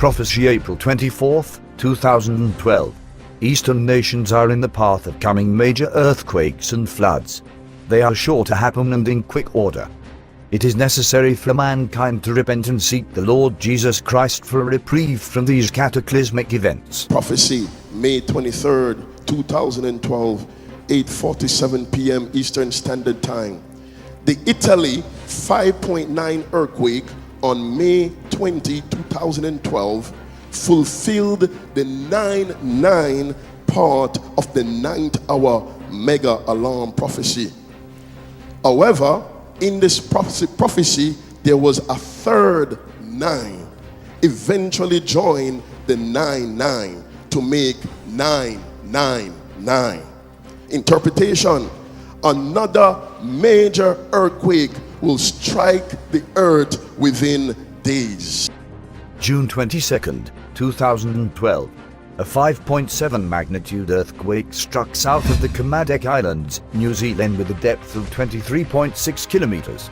Prophecy, April 24th, 2012. Eastern nations are in the path of coming major earthquakes and floods. They are sure to happen and in quick order. It is necessary for mankind to repent and seek the Lord Jesus Christ for a reprieve from these cataclysmic events. Prophecy, May 23rd, 2012, 8:47 p.m. Eastern Standard Time. The Italy 5.9 earthquake on May 20, 2012 fulfilled the 9-9 part of the 9th hour mega alarm prophecy. However, in this prophecy, there was a third 9 eventually joined the 9-9 to make 9-9-9. Interpretation: another major earthquake will strike the earth within days. June 22nd, 2012. A 5.7 magnitude earthquake struck south of the Karmedic Islands, New Zealand, with a depth of 23.6 kilometers.